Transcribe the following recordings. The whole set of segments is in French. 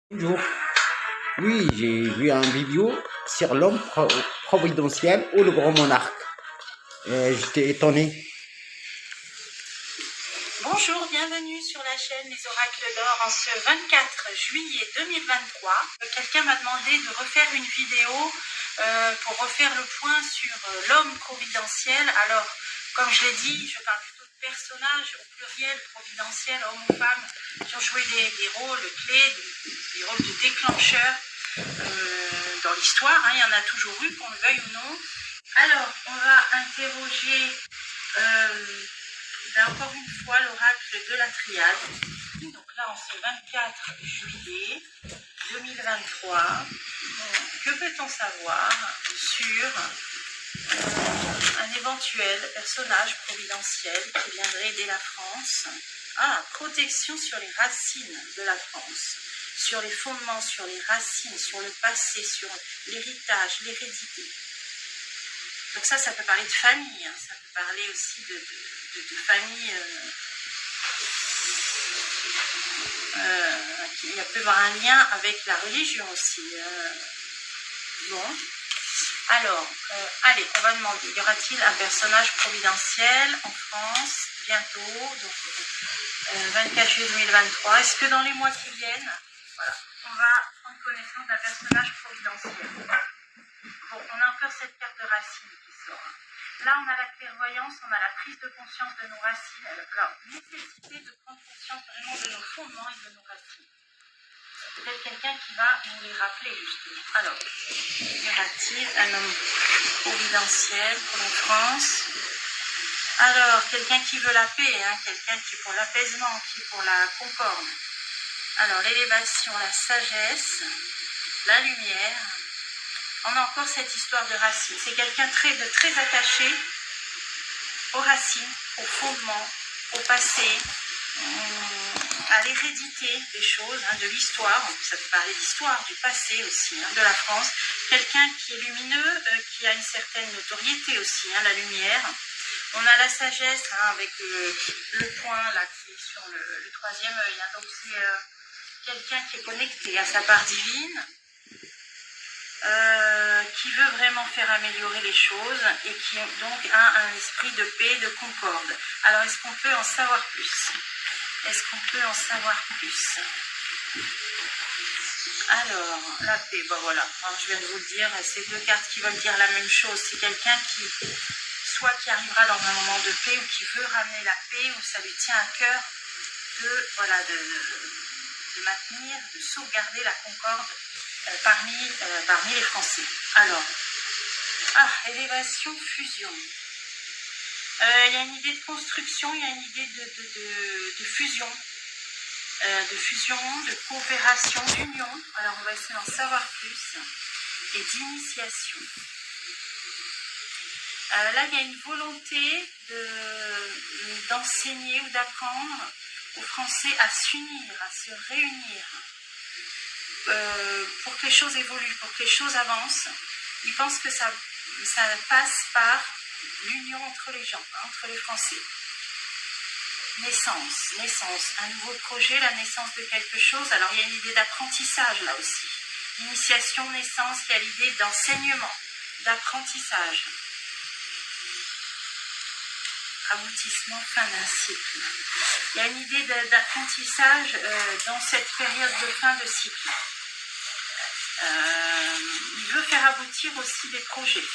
Bonjour. Oui, j'ai vu une vidéo sur l'homme providentiel ou le grand monarque. J'étais étonné. Bonjour, bienvenue sur la chaîne Les Oracles d'Or en ce 24 juillet 2023. Quelqu'un m'a demandé de refaire une vidéo pour refaire le point sur l'homme providentiel. Alors, comme je l'ai dit, je parle plutôt de personnages au pluriel, providentiel, homme ou femme, qui ont joué des rôles clés, des rôles de déclencheurs dans l'histoire. Il y en a toujours eu, qu'on le veuille ou non. Alors, on va interroger encore une fois l'oracle de la triade. Donc là, en ce 24 juillet 2023, que peut-on savoir sur un éventuel personnage providentiel qui viendrait aider la France? Protection sur les racines de la France, sur les fondements, sur les racines, sur le passé, sur l'héritage, l'hérédité. Donc ça peut parler de famille, ça peut parler aussi de famille qui peut avoir un lien avec la religion aussi. Bon, alors, allez, on va demander, y aura-t-il un personnage providentiel en France bientôt, donc 24 juillet 2023? Est-ce que dans les mois qui viennent, voilà, on va prendre connaissance d'un personnage providentiel? Bon, on a encore cette carte de racine qui sort. Là, on a la clairvoyance, on a la prise de conscience de nos racines. Alors, nécessité de prendre conscience vraiment de nos fondements et de nos racines. C'est peut-être quelqu'un qui va nous les rappeler, justement. Alors, y aura-t-il un homme providentiel pour la France? Alors, quelqu'un qui veut la paix, quelqu'un qui est pour l'apaisement, qui est pour la concorde. Alors, l'élévation, la sagesse, la lumière. On a encore cette histoire de racines. C'est quelqu'un de très attaché aux racines, aux fondements, au passé, à l'hérédité des choses, de l'histoire. Ça peut parler d'histoire, du passé aussi, de la France. Quelqu'un qui est lumineux, qui a une certaine notoriété aussi, la lumière. On a la sagesse avec le point là qui est sur le troisième œil. Donc c'est quelqu'un qui est connecté à sa part divine. Qui veut vraiment faire améliorer les choses et qui donc a un esprit de paix, de concorde. Alors, est-ce qu'on peut en savoir plus? Est-ce qu'on peut en savoir plus? Alors, la paix, voilà. Alors, je viens de vous le dire, c'est deux cartes qui veulent dire la même chose. C'est quelqu'un qui arrivera dans un moment de paix ou qui veut ramener la paix, ou ça lui tient à cœur de maintenir, de sauvegarder la concorde parmi les Français. Alors, élévation, fusion. Il y a une idée de construction, il y a une idée de fusion, de coopération, d'union. Alors, on va essayer d'en savoir plus. Et d'initiation. Là, il y a une volonté d'enseigner ou d'apprendre aux Français à s'unir, à se réunir. Pour que les choses évoluent, pour que les choses avancent. Ils pensent que ça passe par l'union entre les gens, entre les Français. Naissance, un nouveau projet, la naissance de quelque chose. Alors il y a une idée d'apprentissage là aussi. Initiation, naissance, il y a l'idée d'enseignement, d'apprentissage. Aboutissement, fin d'un cycle. Il y a une idée d'apprentissage dans cette période de fin de cycle. Il veut faire aboutir aussi des projets.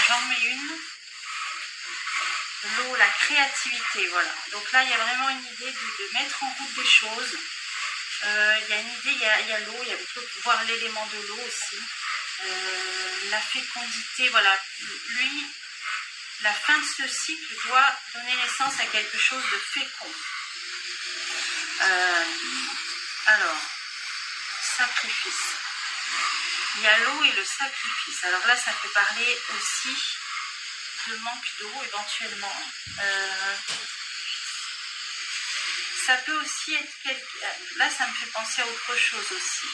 J'en mets une. L'eau, la créativité, voilà. Donc là, il y a vraiment une idée de mettre en route des choses. Il y a une idée, il y a l'eau, il y a voir l'élément de l'eau aussi. La fécondité, voilà. Lui, la fin de ce cycle doit donner naissance à quelque chose de fécond. Alors, sacrifice. Il y a l'eau et le sacrifice. Alors là, ça peut parler aussi de manque d'eau éventuellement. Ça peut aussi être là, ça me fait penser à autre chose aussi.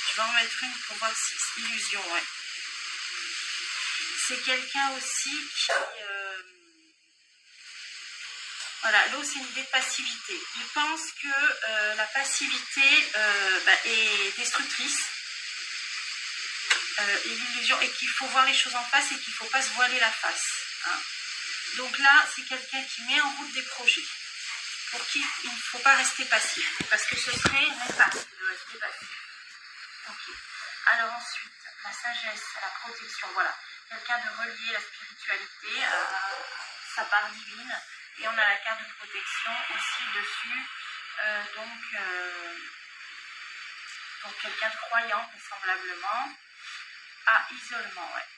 Je vais en mettre une pour voir si c'est illusion, ouais. C'est quelqu'un aussi Voilà, l'eau, c'est une idée de passivité. Il pense que la passivité est destructrice. Et l'illusion, et qu'il faut voir les choses en face et qu'il ne faut pas se voiler la face. Hein. Donc là, c'est quelqu'un qui met en route des projets, pour qui il ne faut pas rester passif, parce que ce serait néfaste de rester passif. Ok. Alors ensuite, la sagesse, la protection, voilà. Quelqu'un de relié la spiritualité à sa part divine. Et on a la carte de protection aussi dessus. Donc quelqu'un de croyant, vraisemblablement. Ah, isolement, ouais.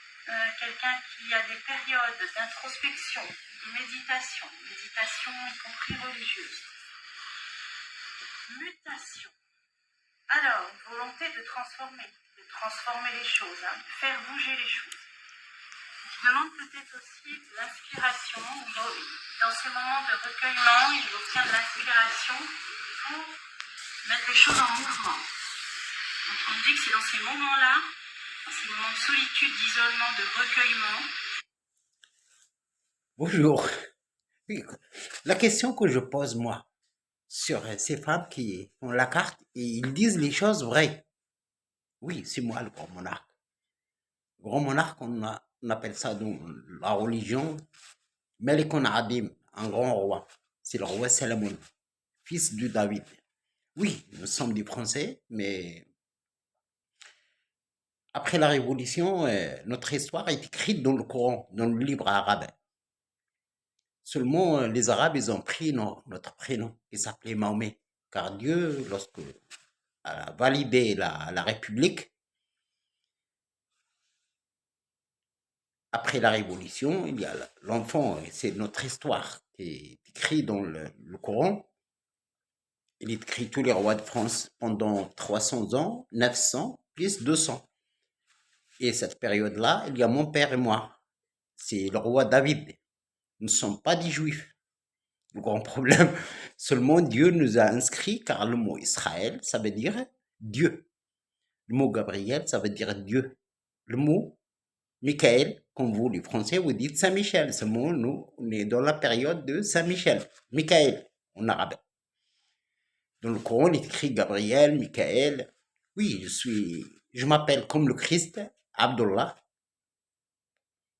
Quelqu'un qui a des périodes d'introspection, de méditation y compris religieuse. Mutation. Alors, une volonté de transformer les choses, hein, de faire bouger les choses. Il demande peut-être aussi de l'inspiration. Dans ces moments de recueillement, il obtient de l'inspiration pour mettre les choses en mouvement. Donc on dit que c'est dans ces moments-là, dans ces moments de solitude, d'isolement, de recueillement. Bonjour. Oui, la question que je pose, moi, sur ces femmes qui ont la carte et ils disent les choses vraies. Oui, c'est moi le grand monarque. Le grand monarque, on appelle ça dans la religion Melikon Adim, un grand roi. C'est le roi Salomon, fils de David. Oui, nous sommes des Français, mais après la Révolution, notre histoire est écrite dans le Coran, dans le livre arabe. Seulement, les Arabes, ils ont pris notre prénom, qui s'appelait Mahomet. Car Dieu, lorsque a validé la République, après la Révolution, il y a l'enfant, c'est notre histoire qui est écrite dans le Coran. Il est écrit tous les rois de France pendant 300 ans, 900, plus 200. Et cette période-là, il y a mon père et moi. C'est le roi David. Nous ne sommes pas des juifs. Le grand problème, seulement Dieu nous a inscrits, car le mot Israël, ça veut dire Dieu. Le mot Gabriel, ça veut dire Dieu. Le mot Michael, comme vous les Français, vous dites Saint-Michel. Ce mot, nous, on est dans la période de Saint-Michel. Michael, en arabe. Dans le Coran, il est écrit Gabriel, Michael. Oui, je m'appelle comme le Christ, Abdullah,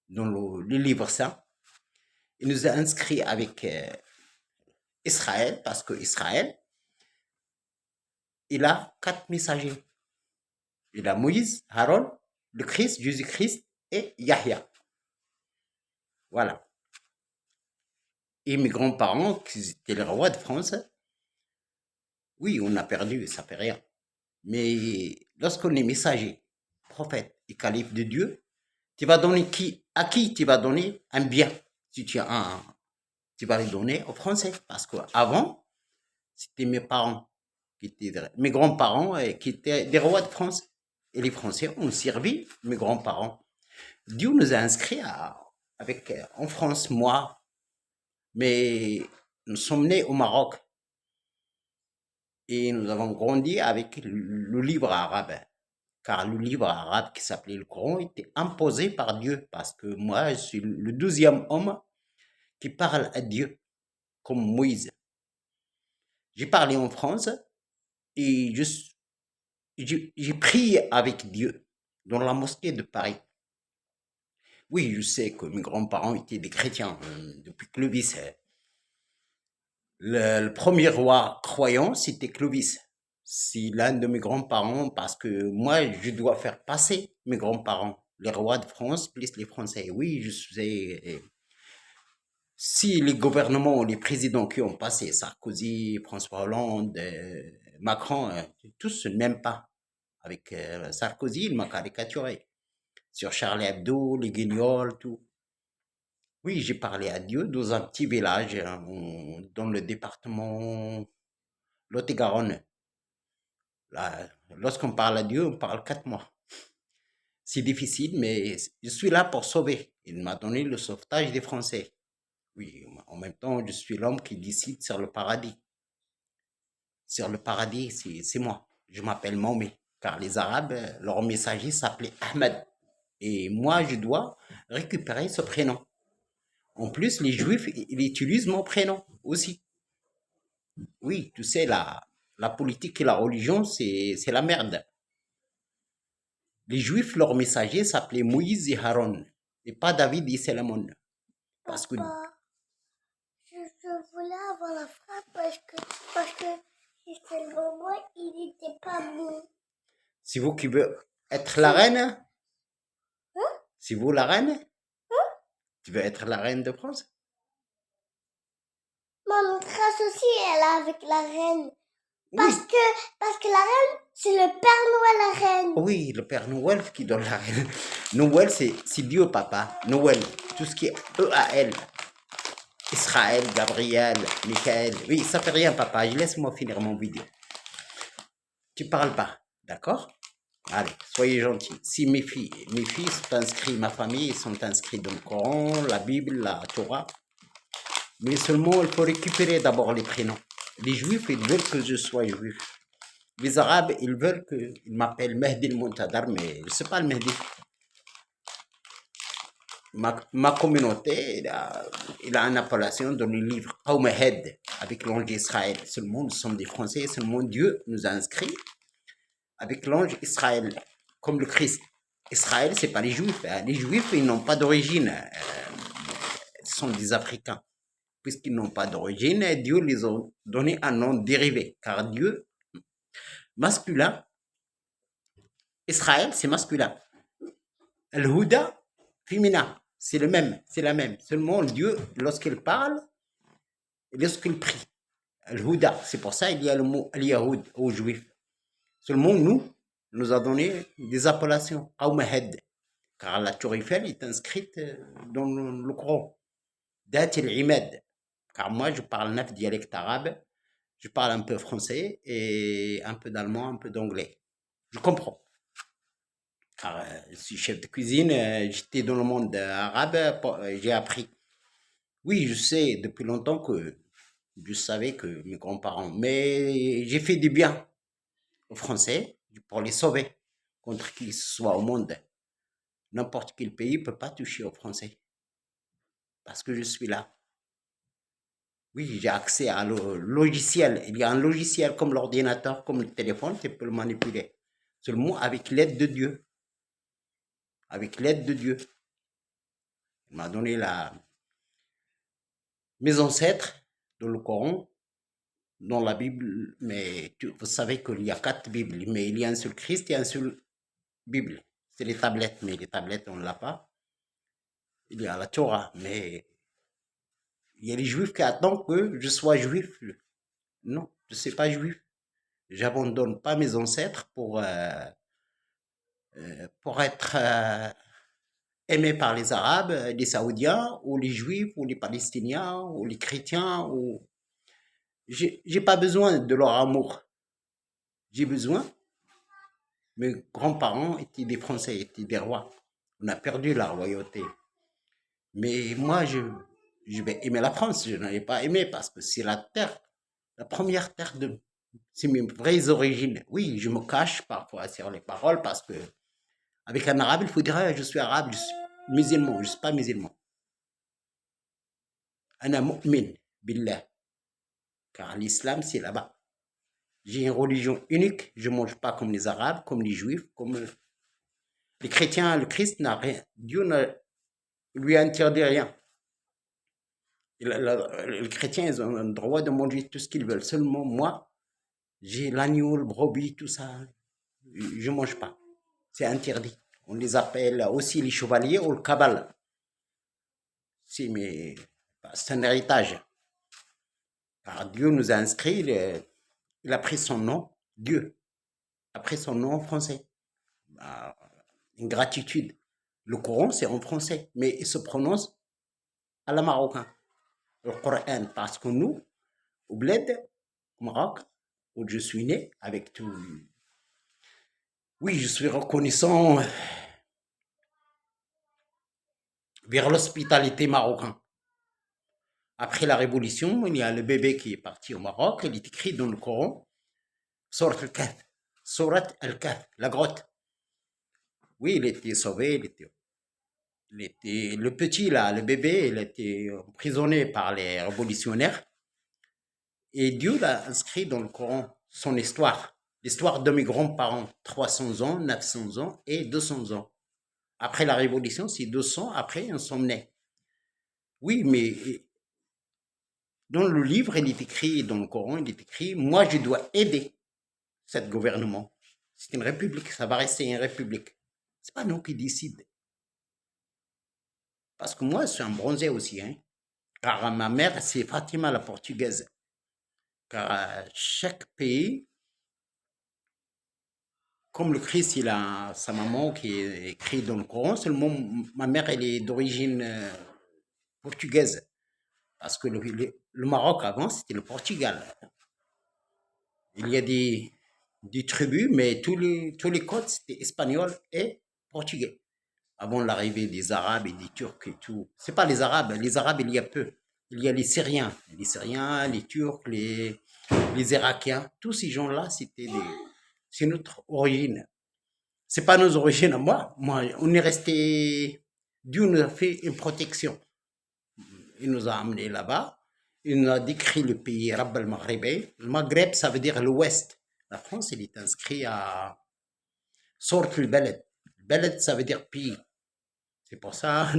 dans le livre saint. Il nous a inscrits avec Israël, parce que Israël, il a 4 messagers. Il a Moïse, Aaron, le Christ, Jésus-Christ et Yahya. Voilà. Et mes grands-parents, qui étaient les rois de France, oui, on a perdu, ça fait rien. Mais lorsqu'on est messager, prophète et calife de Dieu, tu vas donner à qui tu vas donner un bien. Si tu as tu vas le donner aux Français. Parce qu'avant, c'était mes parents, mes grands-parents qui étaient des rois de France. Et les Français ont servi mes grands-parents. Dieu nous a inscrits en France, moi. Mais nous sommes nés au Maroc. Et nous avons grandi avec le livre arabe. Car le livre arabe qui s'appelait le Coran était imposé par Dieu. Parce que moi, je suis le 12e homme qui parle à Dieu, comme Moïse. J'ai parlé en France et j'ai prié avec Dieu dans la mosquée de Paris. Oui, je sais que mes grands-parents étaient des chrétiens depuis Clovis. Le premier roi croyant, c'était Clovis. C'est l'un de mes grands-parents parce que moi, je dois faire passer mes grands-parents, les rois de France plus les Français. Oui, je sais. Si les gouvernements, les présidents qui ont passé, Sarkozy, François Hollande, Macron, tous ne m'aiment pas. Avec Sarkozy, il m'a caricaturé. Sur Charlie Hebdo, les Guignols, tout. Oui, j'ai parlé à Dieu dans un petit village dans le département Lot-et-Garonne. Lorsqu'on parle à Dieu, on parle 4 mois. C'est difficile, mais je suis là pour sauver. Il m'a donné le sauvetage des Français. Oui, en même temps, je suis l'homme qui décide sur le paradis. Sur le paradis, c'est moi. Je m'appelle Mahomet, car les Arabes, leur messager s'appelait Ahmed. Et moi, je dois récupérer ce prénom. En plus, les juifs, ils utilisent mon prénom aussi. Oui, tu sais, la politique et la religion, c'est la merde. Les juifs, leur messager s'appelait Moïse et Aaron, et pas David et Salomon. Parce que Papa, je voulais avoir la frappe parce que si c'est le moment, il n'était pas bon. c'est vous qui veut être la reine, Hein? c'est vous la reine, tu veux être la reine de France? Maman trace aussi, elle est avec la reine. Oui, Parce que la reine, c'est le Père Noël, la reine. oui, le Père Noël qui donne la reine. Noël, c'est Dieu, papa. Noël, tout ce qui est EAL. Israël, Gabriel, Michael. Oui, ça fait rien, papa. Laisse-moi finir mon vidéo. Tu parles pas, d'accord? Allez, soyez gentils. Si mes filles sont inscrites, ma famille, ils sont inscrits dans le Coran, la Bible, la Torah. Mais seulement, il faut récupérer d'abord les prénoms. Les Juifs, ils veulent que je sois juif. Les Arabes, ils veulent qu'ils m'appellent Mehdi el-Montadar, mais je ne sais pas le Mehdi. Ma communauté, il a une appellation dans le livre Qawmahed, avec l'ange Israël. Seulement, nous sommes des Français, seulement Dieu nous a inscrits avec l'ange Israël, comme le Christ. Israël, c'est pas les Juifs. Les Juifs, ils n'ont pas d'origine. Ce sont des Africains. Puisqu'ils n'ont pas d'origine, Dieu les a donné un nom dérivé. Car Dieu, masculin, Israël, c'est masculin. Al-Huda, féminin. C'est le même, c'est la même. Seulement Dieu, lorsqu'il parle, et lorsqu'il prie. Al-Huda, c'est pour ça qu'il y a le mot Al-Yahoud aux Juifs. Seulement nous a donné des appellations. Qawmahed. Car la Tour Eiffel est inscrite dans le Coran. Dat el-Imad. Car moi, je parle 9 dialectes arabes. Je parle un peu français et un peu d'allemand, un peu d'anglais. Je comprends. Car je suis chef de cuisine, j'étais dans le monde arabe, j'ai appris. Oui, je sais depuis longtemps que je savais que mes grands-parents, mais j'ai fait du bien aux Français pour les sauver contre qui que ce soit au monde. N'importe quel pays ne peut pas toucher aux Français parce que je suis là. Oui, j'ai accès à le logiciel. Il y a un logiciel comme l'ordinateur, comme le téléphone, tu peux le manipuler. Seulement avec l'aide de Dieu. Avec l'aide de Dieu. Il m'a donné mes ancêtres dans le Coran, dans la Bible, mais vous savez qu'il y a 4 Bibles, mais il y a un seul Christ et un seul Bible. C'est les tablettes, mais les tablettes, on ne l'a pas. Il y a la Torah, mais il y a les Juifs qui attendent que je sois juif. Non, je ne suis pas juif. J'abandonne pas mes ancêtres pour être aimé par les Arabes, les Saoudiens, ou les Juifs, ou les Palestiniens, ou les chrétiens. J'ai pas besoin de leur amour. J'ai besoin. Mes grands-parents étaient des Français, étaient des rois. On a perdu la royauté. Mais moi, je vais aimer la France. Je n'en ai pas aimé parce que c'est la terre, la première terre de. C'est mes vraies origines. Oui, je me cache parfois sur les paroles parce que avec un arabe, il faut dire je suis arabe, je suis musulman. Je ne suis pas musulman. Ana mu'min billah. Car l'islam, c'est là-bas. J'ai une religion unique. Je ne mange pas comme les arabes, comme les juifs, comme les chrétiens. Le Christ n'a rien. Dieu ne lui a interdit rien. Les chrétiens, ils ont le droit de manger tout ce qu'ils veulent. Seulement, moi, j'ai l'agneau, le brebis, tout ça. Je ne mange pas. C'est interdit. On les appelle aussi les chevaliers ou le cabal. C'est un héritage. Car Dieu nous a inscrits, il a pris son nom, Dieu, a pris son nom en français. Une gratitude. Le Coran, c'est en français, mais il se prononce à la marocain. Le Coran, parce que nous, au Bled, au Maroc, où je suis né, avec tout. Oui, je suis reconnaissant vers l'hospitalité marocaine. Après la Révolution, il y a le bébé qui est parti au Maroc, il est écrit dans le Coran, Surat al-Kahf, Surat al-Kahf, la grotte. Oui, il était sauvé, il était. Le petit, là, le bébé, il était emprisonné par les révolutionnaires. Et Dieu l'a inscrit dans le Coran, son histoire. L'histoire de mes grands-parents, 300 ans, 900 ans et 200 ans. Après la Révolution, c'est 200, après, ils sont nés. Oui, mais dans le livre, il est écrit, dans le Coran, il est écrit, moi, je dois aider ce gouvernement. C'est une république, ça va rester une république. C'est pas nous qui décidons. Parce que moi, je suis un bronzé aussi, hein. Car ma mère, c'est Fatima la portugaise. Car chaque pays, comme le Christ, il a sa maman qui est écrite dans le Coran, seulement ma mère, elle est d'origine portugaise. Parce que le Maroc, avant, c'était le Portugal. Il y a des tribus, mais tous les côtes, c'était espagnol et portugais. Avant l'arrivée des Arabes et des Turcs et tout. C'est pas les Arabes, il y a peu. Il y a les Syriens, les Turcs, les Irakiens. Tous ces gens-là, c'est notre origine. C'est pas nos origines à moi. Moi, on est resté, Dieu nous a fait une protection. Il nous a amenés là-bas. Il nous a décrit le pays Rab al-Maghribi. Le Maghreb, ça veut dire l'Ouest. La France, elle est inscrite à Sort al-Balad. Balad, ça veut dire pays. C'est pour ça,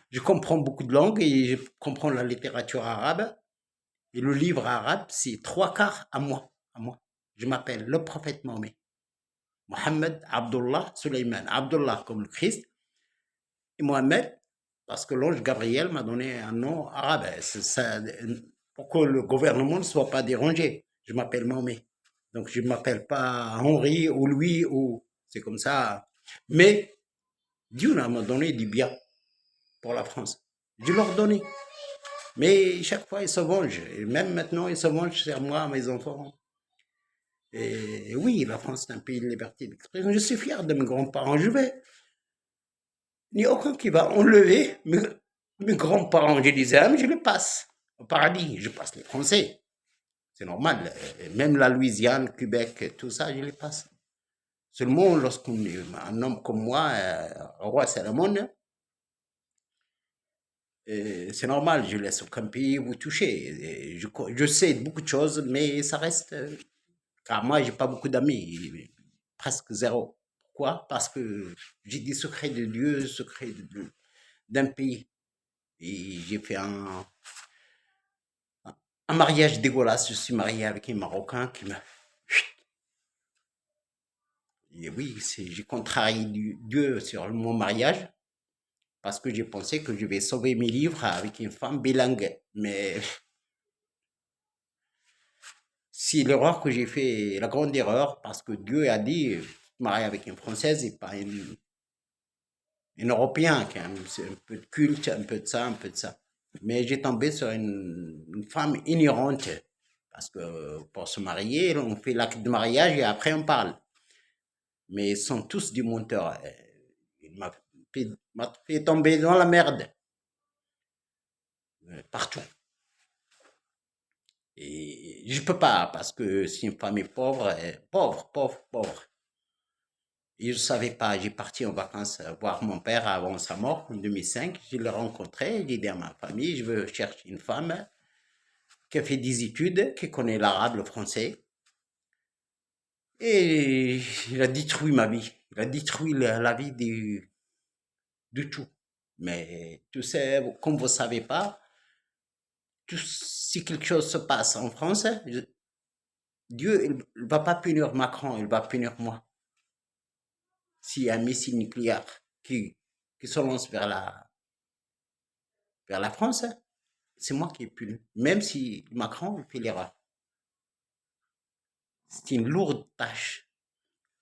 je comprends beaucoup de langues et je comprends la littérature arabe. Et le livre arabe, c'est trois quarts à moi. À moi. Je m'appelle le prophète Mahomet. Mohammed, Abdullah, Suleiman. Abdullah comme le Christ. Et Mohammed, parce que l'ange Gabriel m'a donné un nom arabe. Ça, pour que le gouvernement ne soit pas dérangé. Je m'appelle Mahomet. Donc je ne m'appelle pas Henri ou Louis ou... C'est comme ça. Mais Dieu m'a donné du bien pour la France. Je leur donnais. Mais chaque fois, ils se vengent. Et même maintenant, ils se vengent sur moi, mes enfants. Et oui, la France est un pays de liberté d'expression. Je suis fier de mes grands-parents. Il n'y a aucun qui va enlever mes grands-parents. Je les aime, je les passe. Au paradis, je passe les Français. C'est normal. Même la Louisiane, Québec, tout ça, je les passe. Seulement, lorsqu'on est un homme comme moi, roi Salomon, c'est normal, je laisse aucun pays vous toucher. Je sais beaucoup de choses, mais ça reste. Car moi, j'ai pas beaucoup d'amis, presque zéro. Pourquoi? Parce que j'ai des secrets de Dieu, secrets d'un pays. Et j'ai fait un mariage dégueulasse. Je suis marié avec un Marocain qui m'a. Et oui, j'ai contrarié Dieu sur mon mariage parce que j'ai pensé que je vais sauver mes livres avec une femme bilingue. Mais c'est l'erreur que j'ai fait, la grande erreur, parce que Dieu a dit, marier avec une Française et pas une Européen, qui a un peu de culte, un peu de ça, un peu de ça. Mais j'ai tombé sur une femme ignorante, parce que pour se marier, on fait l'acte de mariage et après on parle. Mais ils sont tous des menteurs. Il m'a fait tomber dans la merde, partout. Et je peux pas, parce que si une femme est pauvre, pauvre, pauvre, pauvre. Et je savais pas, j'ai parti en vacances voir mon père avant sa mort en 2005. Je l'ai rencontré, j'ai dit à ma famille, je veux chercher une femme qui a fait des études, qui connaît l'arabe, le français. Et il a détruit ma vie. Il a détruit la vie de tout. Mais tu sais, comme vous savez pas, si quelque chose se passe en France, Dieu, il va pas punir Macron, il va punir moi. S'il y a un missile nucléaire qui se lance vers la France, c'est moi qui ai puni. Même si Macron fait l'erreur. C'est une lourde tâche.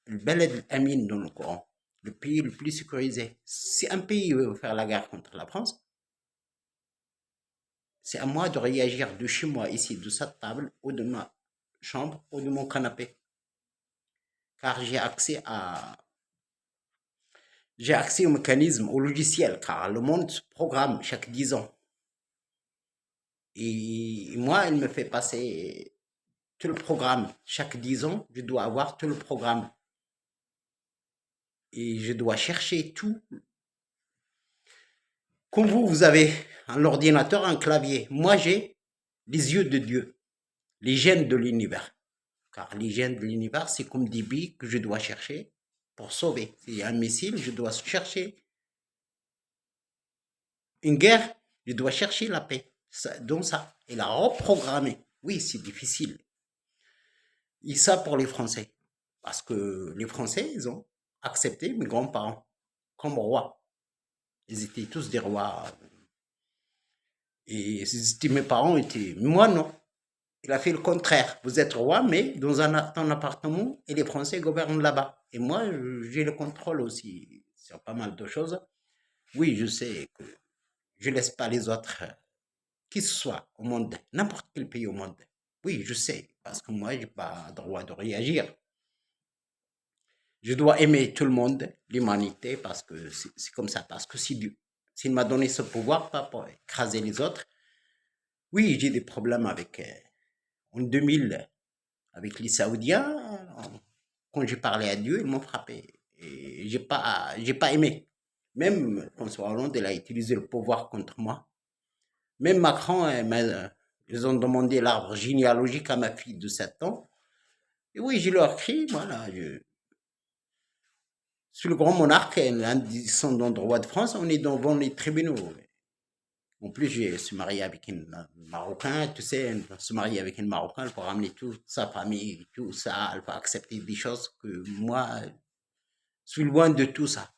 Le Beled Amin dans le Coran, le pays le plus sécurisé. Si un pays veut faire la guerre contre la France, c'est à moi de réagir de chez moi, ici, de cette table, ou de ma chambre, ou de mon canapé. Car j'ai accès au mécanisme, au logiciel, car le monde se programme chaque 10 ans. Et moi, elle me fait passer tout le programme. Chaque 10 ans, je dois avoir tout le programme. Et je dois chercher tout Comme vous avez un ordinateur, un clavier. Moi, j'ai les yeux de Dieu, les gènes de l'univers. Car les gènes de l'univers, c'est comme des billes que je dois chercher pour sauver. S'il y a un missile, je dois chercher une guerre, je dois chercher la paix. Donc ça, et la reprogrammer. Oui, c'est difficile. Et ça pour les Français. Parce que les Français, ils ont accepté mes grands-parents comme rois. Ils étaient tous des rois. Et mes parents étaient... Moi, non. Il a fait le contraire. Vous êtes roi, mais dans un appartement, et les Français gouvernent là-bas. Et moi, j'ai le contrôle aussi sur pas mal de choses. Oui, je sais que je laisse pas les autres, qui ce soit au monde, n'importe quel pays au monde. Oui, je sais, parce que moi, j'ai pas le droit de réagir. Je dois aimer tout le monde, l'humanité, parce que c'est comme ça, parce que c'est Dieu. S'il m'a donné ce pouvoir, pas pour écraser les autres. Oui, j'ai des problèmes avec, en 2000, avec les Saoudiens. Quand j'ai parlé à Dieu, ils m'ont frappé. Et j'ai pas aimé. Même François Hollande, il a utilisé le pouvoir contre moi. Même Macron, ils ont demandé l'arbre généalogique à ma fille de 7 ans. Et oui, je leur crie, voilà, je suis le grand monarque, un descendant de roi de France, on est devant les tribunaux. En plus, je suis marié avec un Marocain, tu sais, se marier avec un Marocain, elle peut ramener toute sa famille, tout ça, elle peut accepter des choses que moi, je suis loin de tout ça.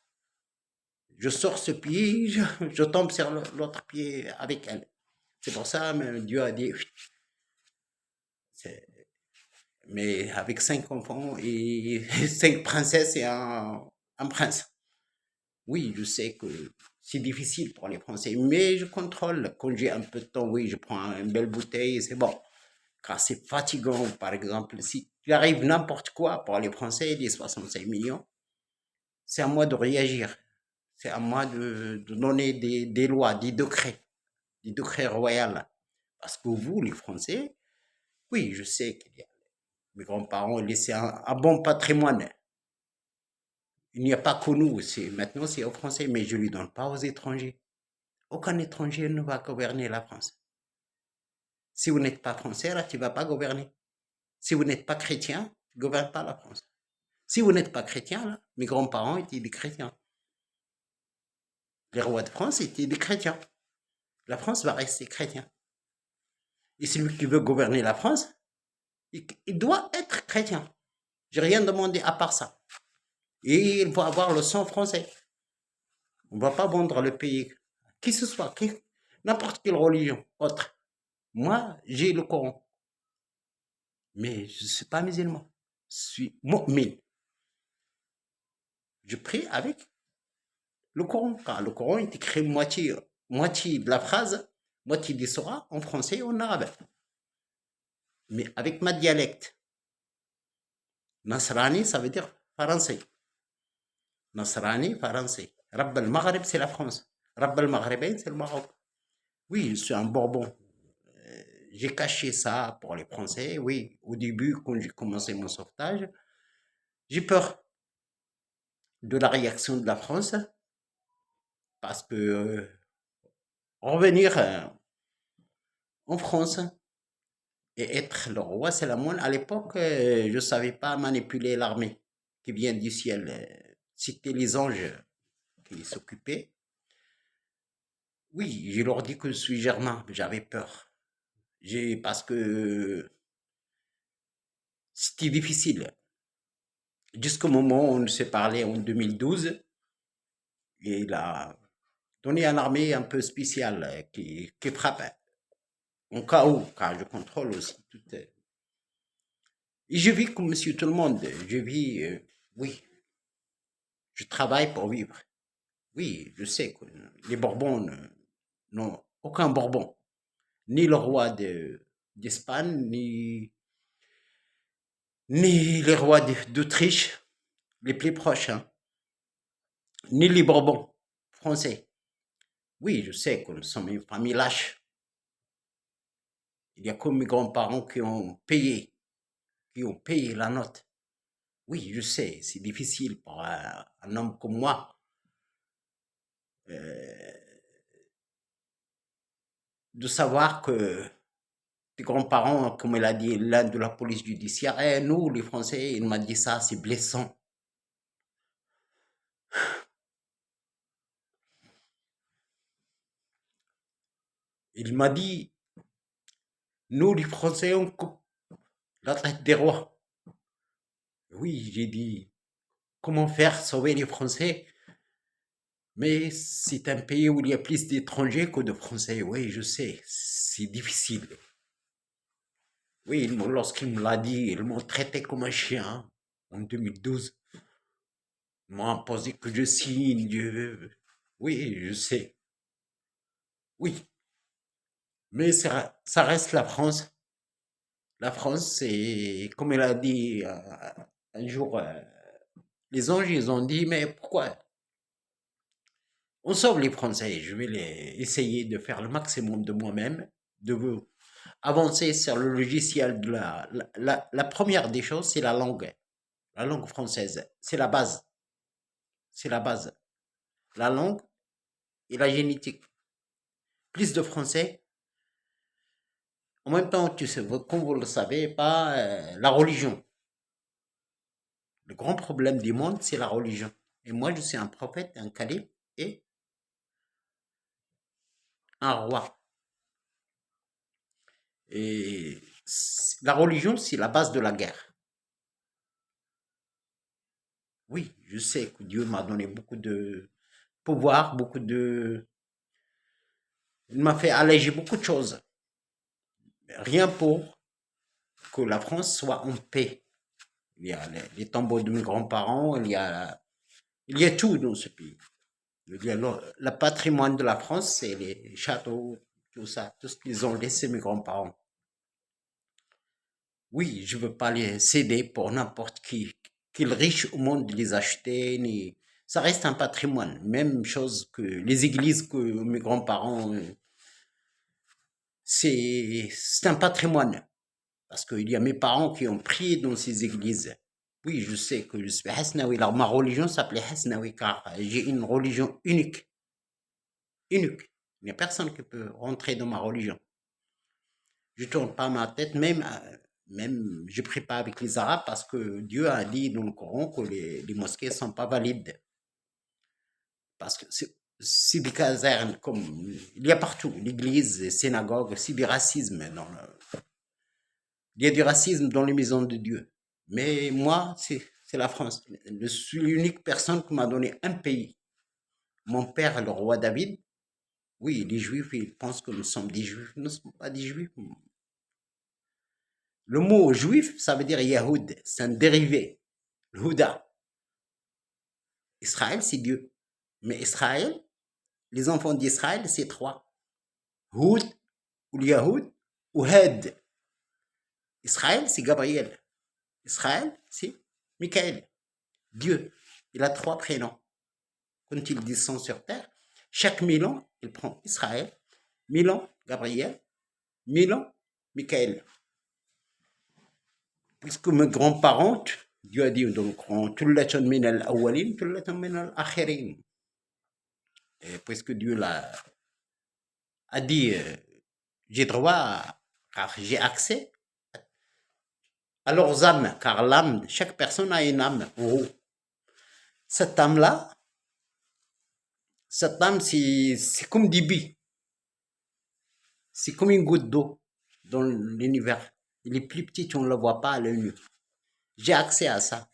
Je sors ce pied, je tombe sur l'autre pied avec elle. C'est pour ça que Dieu a dit, mais avec 5 enfants et 5 princesses et un prince. Oui, je sais que c'est difficile pour les Français, mais je contrôle. Quand j'ai un peu de temps, oui, je prends une belle bouteille, c'est bon. Car c'est fatigant, par exemple, si tu arrives n'importe quoi pour les Français, les 65 millions, c'est à moi de réagir. C'est à moi de donner des lois, des décrets royaux. Parce que vous, les Français, oui, je sais qu'il y a mes grands-parents ont laissé un bon patrimoine. Il n'y a pas que nous, maintenant c'est aux Français, mais je ne lui donne pas aux étrangers. Aucun étranger ne va gouverner la France. Si vous n'êtes pas français, là, tu ne vas pas gouverner. Si vous n'êtes pas chrétien, tu ne gouvernes pas la France. Si vous n'êtes pas chrétien, là, mes grands-parents étaient des chrétiens. Les rois de France étaient des chrétiens. La France va rester chrétien. Et celui qui veut gouverner la France, il doit être chrétien. J'ai rien demandé à part ça. Et il faut avoir le sang français. On ne va pas vendre le pays. Qui ce soit, n'importe quelle religion autre. Moi, j'ai le Coran. Mais je ne suis pas musulman. Je suis mu'min. Je prie avec le Coran. Car le Coran est écrit moitié de la phrase, moitié des surahs en français et en arabe. Mais avec ma dialecte. Nasrani, ça veut dire français. Nasrani, français. Rabb al-Maghrib, c'est la France. Rabb al-Maghribain, c'est le Maroc. Oui, je suis un Bourbon. J'ai caché ça pour les Français. Oui, au début, quand j'ai commencé mon sauvetage, j'ai peur de la réaction de la France parce que revenir en France et être le roi, c'est la moine. À l'époque, je ne savais pas manipuler l'armée qui vient du ciel. C'était les anges qui s'occupaient. Oui, je leur dis que je suis germain, j'avais peur. Parce que c'était difficile. Jusqu'au moment où on s'est parlé en 2012, et il a donné une armée un peu spéciale qui frappe en cas où, car je contrôle aussi tout. Et je vis comme monsieur tout le monde. Je vis, oui, je travaille pour vivre. Oui, je sais que les Bourbons n'ont aucun Bourbon. Ni le roi d'Espagne, ni les rois d'Autriche, les plus proches, hein, ni les Bourbons français. Oui, je sais que nous sommes une famille lâche. Il y a que mes grands-parents qui ont payé la note. Oui, je sais, c'est difficile pour un homme comme moi. de savoir que tes grands-parents, comme il a dit l'un de la police judiciaire, eh, nous, les Français, il m'a dit ça, c'est blessant. Il m'a dit, nous, les Français, on coupe la tête des rois. Oui, j'ai dit, comment faire sauver les Français? Mais c'est un pays où il y a plus d'étrangers que de Français. Oui, je sais, c'est difficile. Oui, lorsqu'il me l'a dit, ils m'ont traité comme un chien hein, en 2012. Ils m'ont imposé que je signe. Oui, je sais. Oui, mais ça reste la France. La France, c'est, comme il a dit un jour, les anges, ils ont dit, mais pourquoi? On sauve les Français. Je vais essayer de faire le maximum de moi-même, de vous avancer sur le logiciel de la première des choses, c'est la langue française. C'est la base. C'est la base. La langue et la génétique. Plus de français. En même temps, tu sais, comme vous le savez, pas la religion. Le grand problème du monde, c'est la religion. Et moi, je suis un prophète, un calife et un roi. Et la religion, c'est la base de la guerre. Oui, je sais que Dieu m'a donné beaucoup de pouvoir, beaucoup de... Il m'a fait alléger beaucoup de choses. Rien pour que la France soit en paix. Il y a les tombeaux de mes grands-parents, il y a tout dans ce pays. Il y a le patrimoine de la France, c'est les châteaux, tout ça, tout ce qu'ils ont laissé mes grands-parents. Oui, je veux pas les céder pour n'importe qui, qu'il riche au monde les acheter, ni... Ça reste un patrimoine. Même chose que les églises que mes grands-parents, c'est un patrimoine. Parce qu'il y a mes parents qui ont prié dans ces églises. Oui, je sais que je suis Hasnaoui. Alors, ma religion s'appelait Hasnaoui car j'ai une religion unique. Unique. Il n'y a personne qui peut rentrer dans ma religion. Je ne tourne pas ma tête, même je ne prie pas avec les Arabes parce que Dieu a dit dans le Coran que les mosquées ne sont pas valides. Parce que c'est des casernes comme il y a partout, l'église, les synagogues, c'est du racisme. Il y a du racisme dans les maisons de Dieu. Mais moi, c'est la France. Je suis l'unique personne qui m'a donné un pays. Mon père, le roi David, oui, les Juifs, ils pensent que nous sommes des Juifs. Nous ne sommes pas des Juifs. Le mot juif, ça veut dire Yahoud. C'est un dérivé. Le Houda. Israël, c'est Dieu. Mais Israël, les enfants d'Israël, c'est trois. Houd, ou Yahoud, ou Had. Israël, c'est Gabriel. Israël, c'est Michael. Dieu. Il a trois prénoms. Quand il descend sur terre, chaque 1000 ans, il prend Israël, 1000 ans, Gabriel, 1000 ans, Michael. Puisque mes grands-parents, Dieu a dit dans le Coran, Tullatan min al-awwalin, Tullatan min al-akhirin. Et puisque Dieu a dit, j'ai droit, car j'ai accès à leurs âmes, car l'âme, chaque personne a une âme en haut. Cette âme-là, c'est comme des billes. C'est comme une goutte d'eau dans l'univers. Il est plus petit, on ne le voit pas à l'œil nu. J'ai accès à ça,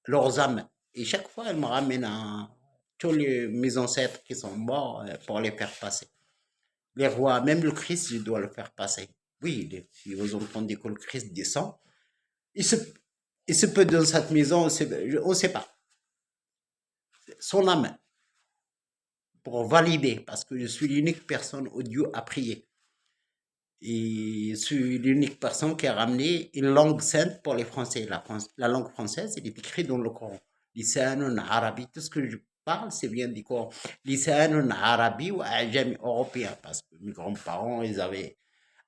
leurs âmes. Et chaque fois, elle me ramène à tous mes ancêtres qui sont morts pour les faire passer. Les rois, même le Christ, je dois le faire passer. Oui, si vous entendez que le Christ descend, il se peut dans cette maison, on ne sait pas. Son âme, pour valider, parce que je suis l'unique personne où Dieu a prié. Et je suis l'unique personne qui a ramené une langue sainte pour les Français. La langue française, elle est écrite dans le Coran. Lisanun arabi, tout ce que je parle, c'est bien du Coran. Lisanun arabi ou ajami européen, parce que mes grands-parents, ils avaient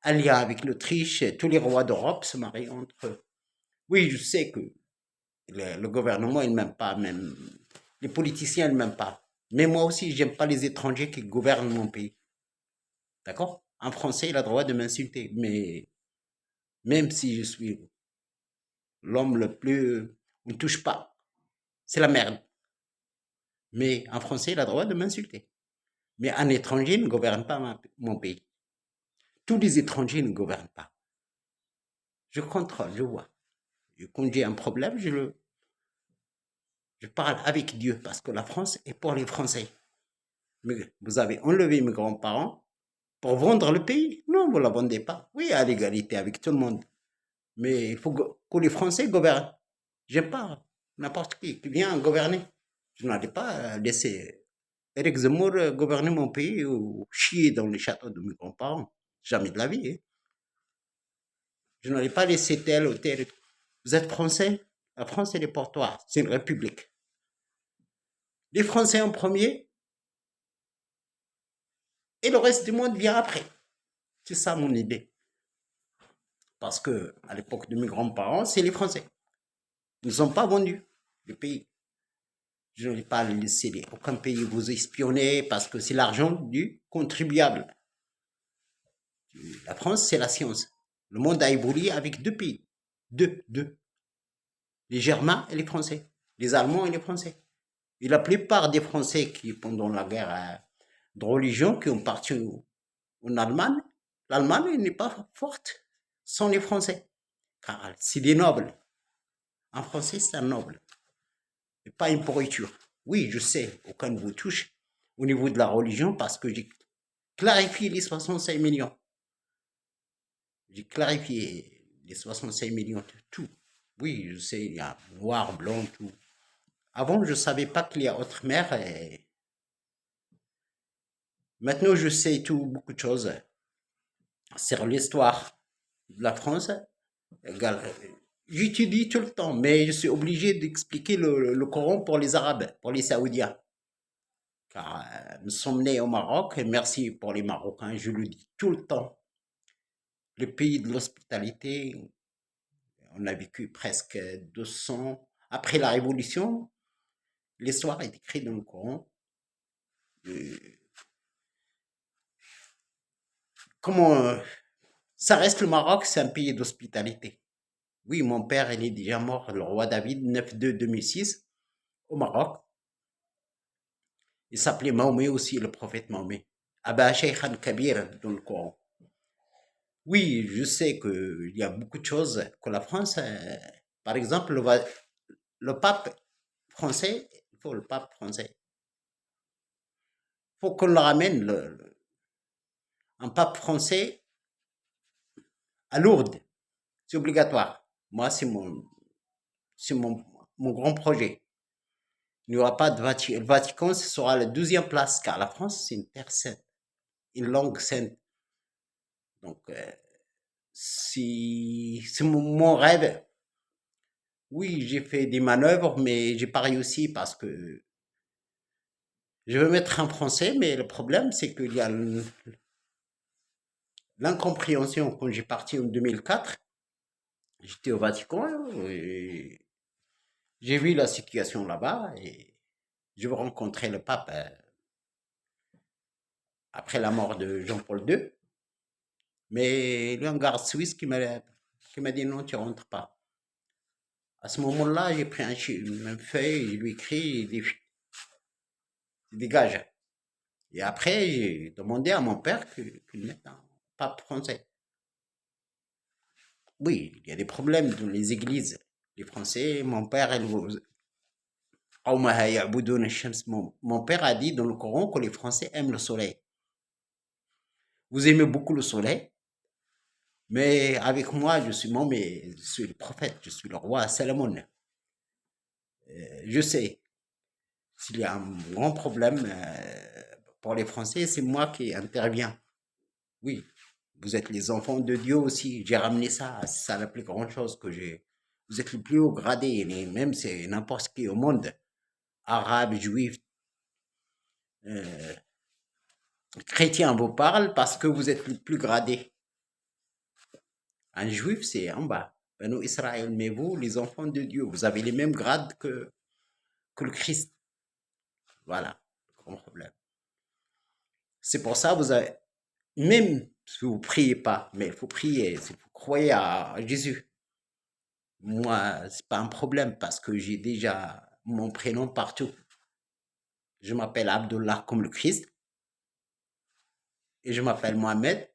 un lien avec l'Autriche, tous les rois d'Europe se marient entre eux. Oui, je sais que le gouvernement, il ne m'aime pas, même les politiciens, ils ne m'aiment pas. Mais moi aussi, j'aime pas les étrangers qui gouvernent mon pays. D'accord? Un Français, il a le droit de m'insulter. Mais même si je suis l'homme le plus... On ne touche pas. C'est la merde. Mais un Français, il a le droit de m'insulter. Mais un étranger ne gouverne pas mon pays. Tous les étrangers ne gouvernent pas. Je contrôle, je vois. Et quand j'ai un problème, je parle avec Dieu parce que la France est pour les Français. Mais vous avez enlevé mes grands-parents pour vendre le pays. Non, vous ne la vendez pas. Oui, à l'égalité avec tout le monde. Mais il faut que les Français gouvernent. J'aime pas n'importe qui vient gouverner. Je n'allais pas laisser Eric Zemmour gouverner mon pays ou chier dans les châteaux de mes grands-parents. Jamais de la vie. Hein. Je n'allais pas laisser tel ou tel. Vous êtes Français? La France, elle est pour toi. C'est une république. Les Français en premier et le reste du monde vient après. C'est ça mon idée. Parce que à l'époque de mes grands-parents, c'est les Français. Ils ne sont pas vendus le pays. Je ne vais pas laisser aucun pays vous espionner parce que c'est l'argent du contribuable. La France, c'est la science. Le monde a évolué avec deux pays. Deux. Les Germains et les Français. Les Allemands et les Français. Et la plupart des Français qui, pendant la guerre de religion, qui ont parti en Allemagne, l'Allemagne n'est pas forte sans les Français. Car c'est des nobles. Un Français, c'est un noble. Et pas une pourriture. Oui, je sais, aucun ne vous touche au niveau de la religion parce que j'ai clarifié les 65 millions. J'ai clarifié les 65 millions de tout. Oui, je sais, il y a noir, blanc, tout. Avant, je ne savais pas qu'il y a autre mer. Et maintenant, je sais tout, beaucoup de choses sur l'histoire de la France. J'étudie tout le temps, mais je suis obligé d'expliquer le Coran pour les Arabes, pour les Saoudiens. Car nous sommes nés au Maroc, et merci pour les Marocains, je le dis tout le temps. Le pays de l'hospitalité, on a vécu presque 200. Après la Révolution, l'histoire est écrite dans le Coran. Comment ça reste le Maroc, c'est un pays d'hospitalité. Oui, mon père, il est déjà mort, le roi David, 9-2-2006, au Maroc. Il s'appelait Mahomet aussi, le prophète Mahomet. Abba Shaykhan Kabir dans le Coran. Oui, je sais qu'il y a beaucoup de choses que la France, par exemple, le pape français, il faut le pape français. Il faut qu'on le ramène, un pape français à Lourdes. C'est obligatoire. Moi, c'est mon grand projet. Il n'y aura pas de Vatican. Le Vatican, ce sera la 12e place, car la France, c'est une terre sainte, une langue sainte. Donc, c'est mon rêve. Oui, j'ai fait des manœuvres, mais j'ai pas réussi parce que je veux mettre un français, mais le problème, c'est qu'il y a l'incompréhension. Quand j'ai parti en 2004, j'étais au Vatican et j'ai vu la situation là-bas et je veux rencontrer le pape après la mort de Jean-Paul II. Mais il y a un garde suisse qui m'a dit non, tu rentres pas. À ce moment-là, j'ai pris une feuille, je lui ai écrit, il dégage. Et après, j'ai demandé à mon père qu'il mette un pape français. Oui, il y a des problèmes dans les églises. Les Français, mon père, mon père a dit dans le Coran que les Français aiment le soleil. Vous aimez beaucoup le soleil, mais avec moi, je suis je suis le prophète, je suis le roi Salomon. Je sais, s'il y a un grand problème pour les Français, c'est moi qui interviens. Oui, vous êtes les enfants de Dieu aussi. J'ai ramené ça. C'est ça la plus grande chose que j'ai. Vous êtes le plus haut gradé, même c'est n'importe qui au monde. Arabe, juif, euh, chrétien vous parle parce que vous êtes le plus gradé. Un juif, c'est en bas. Nous, Israël, mais vous, les enfants de Dieu, vous avez les mêmes grades que le Christ. Voilà, le grand problème. C'est pour ça, vous avez, même Si vous priez pas, mais il faut prier. Si vous croyez à Jésus, moi, c'est pas un problème parce que j'ai déjà mon prénom partout. Je m'appelle Abdullah comme le Christ et je m'appelle Mohamed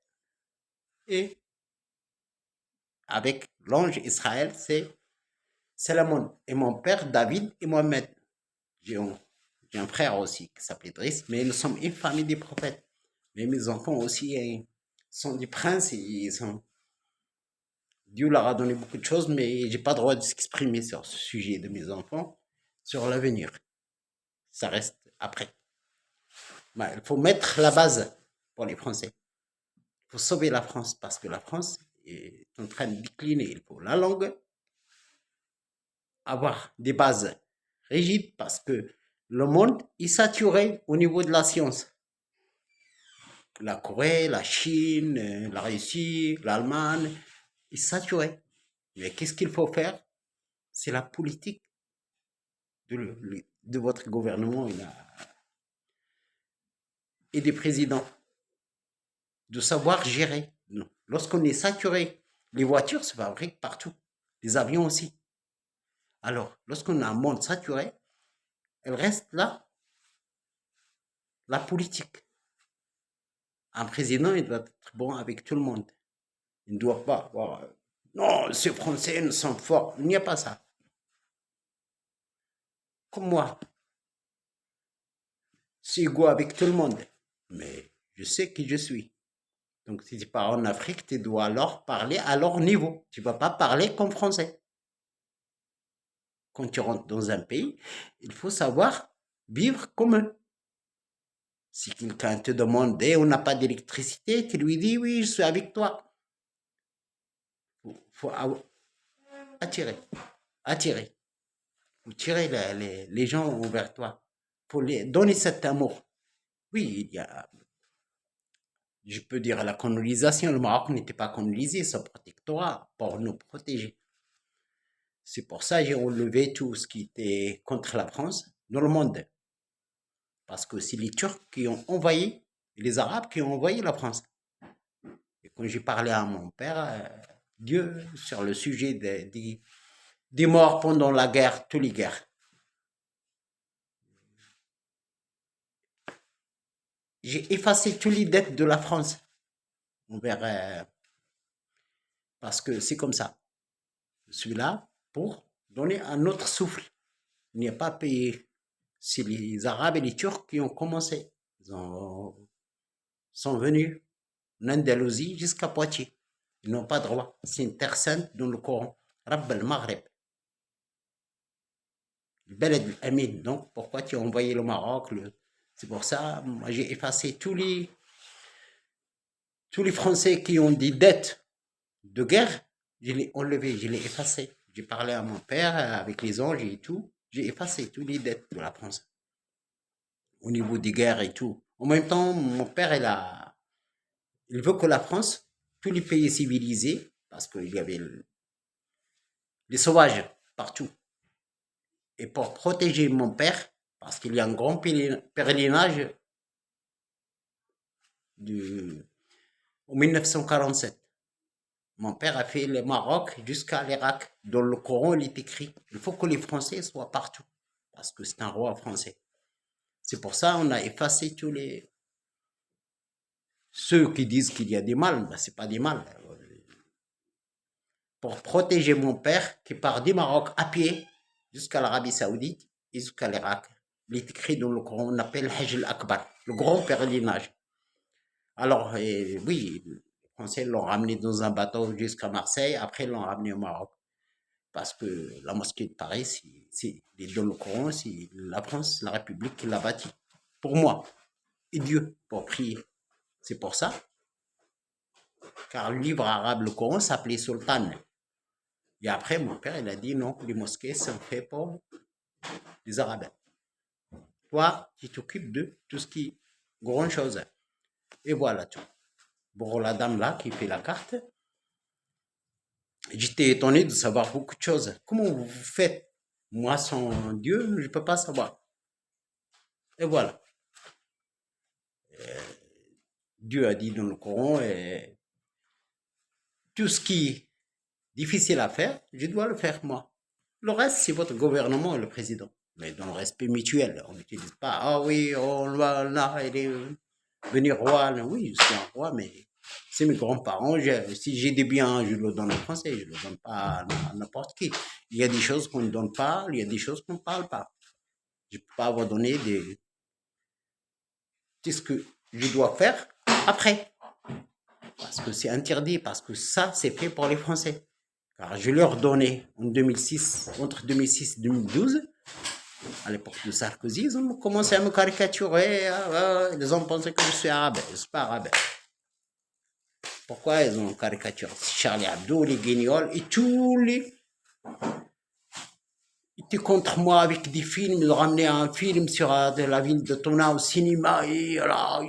et avec l'ange Israël, c'est Salomon. Et mon père David et Mohamed. J'ai un, j'ai un frère aussi qui s'appelle Idriss, mais nous sommes une famille des prophètes. Mais mes enfants aussi sont des princes et ils sont. Dieu leur a donné beaucoup de choses, mais j'ai pas le droit de s'exprimer sur ce sujet de mes enfants, sur l'avenir. Ça reste après. Il faut mettre la base pour les Français. Il faut sauver la France parce que la France est en train de décliner. Il faut la langue, avoir des bases rigides parce que le monde est saturé au niveau de la science. La Corée, la Chine, la Russie, l'Allemagne est saturé. Mais qu'est-ce qu'il faut faire? C'est la politique de votre gouvernement et des présidents de savoir gérer. Lorsqu'on est saturé, les voitures se fabriquent partout, les avions aussi. Alors, lorsqu'on a un monde saturé, elle reste là, la politique. Un président, il doit être bon avec tout le monde. Il ne doit pas avoir, non, ces Français, nous sommes forts. Il n'y a pas ça. Comme moi, je suis égaux avec tout le monde. Mais je sais qui je suis. Donc, si tu pars en Afrique, tu dois alors parler à leur niveau. Tu ne vas pas parler comme français. Quand tu rentres dans un pays, il faut savoir vivre comme eux. Si quelqu'un te demande, on n'a pas d'électricité, tu lui dis, oui, je suis avec toi. Il faut attirer, attirer. Faut tirer les gens vers toi. Il faut les donner cet amour. Oui, il y a, je peux dire, la colonisation. Le Maroc n'était pas colonisé, c'est un protectorat pour nous protéger. C'est pour ça que j'ai relevé tout ce qui était contre la France dans le monde. Parce que c'est les Turcs qui ont envahi, les Arabes qui ont envahi la France. Et quand j'ai parlé à mon père, Dieu, sur le sujet des morts pendant la guerre, toutes les guerres, j'ai effacé toutes les dettes de la France envers, parce que c'est comme ça. Je suis là pour donner un autre souffle. Il n'y a pas payé. C'est les Arabes et les Turcs qui ont commencé. Sont venus en Andalousie jusqu'à Poitiers. Ils n'ont pas droit. C'est une terre sainte dans le Coran. Rabb al-Maghreb. Le Beled Amin. Donc, pourquoi tu as envoyé le Maroc? C'est pour ça, moi, j'ai effacé tous les Français qui ont des dettes de guerre. Je l'ai enlevé, je l'ai effacé. J'ai parlé à mon père avec les anges et tout. J'ai effacé tous les dettes de la France. Au niveau des guerres et tout. En même temps, mon père, il veut que la France, tous les pays civilisés, parce qu'il y avait les sauvages partout. Et pour protéger mon père, parce qu'il y a un grand pèlerinage en 1947. Mon père a fait le Maroc jusqu'à l'Irak. Dans le Coran, il est écrit, il faut que les Français soient partout, parce que c'est un roi français. C'est pour ça qu'on a effacé tous ceux qui disent qu'il y a des mal, ben, c'est pas des mal. Pour protéger mon père qui part du Maroc à pied jusqu'à l'Arabie Saoudite et jusqu'à l'Irak. Il est écrit dans le Coran, on appelle Hajj al-Akbar, le grand pèlerinage. Alors, oui, les Français l'ont ramené dans un bateau jusqu'à Marseille, après ils l'ont ramené au Maroc. Parce que la mosquée de Paris, c'est dans le Coran, c'est la France, la République qui l'a bâtie. Pour moi, et Dieu, pour prier. C'est pour ça, car le livre arabe, le Coran, s'appelait Sultan. Et après, mon père, il a dit non, les mosquées sont faites pour les Arabes. Toi, tu t'occupes de tout ce qui est grande chose. Et voilà tout. Pour la dame là qui fait la carte, j'étais étonné de savoir beaucoup de choses. Comment vous faites? Moi, sans Dieu, je ne peux pas savoir. Et voilà. Dieu a dit dans le Coran, et tout ce qui est difficile à faire, je dois le faire moi. Le reste, c'est votre gouvernement et le président. Mais dans le respect mutuel, on n'utilise pas, ah oui, on va là, il est venu roi. Là. Oui, je suis un roi, mais c'est mes grands-parents. Si j'ai des biens, je le donne aux Français, je ne le donne pas à n'importe qui. Il y a des choses qu'on ne donne pas, il y a des choses qu'on ne parle pas. Je ne peux pas vous donner des... C'est ce que je dois faire après. Parce que c'est interdit, parce que ça, c'est fait pour les Français. Car je leur donnais en 2006, entre 2006 et 2012, à l'époque de Sarkozy, ils ont commencé à me caricaturer. Ils ont pensé que je suis arabe. Je ne suis pas arabe. Pourquoi ils ont caricaturé Charlie Hebdo, les Guignols et tous les... Ils étaient contre moi avec des films. Ils ont ramené un film sur de la ville de Tona au cinéma et là,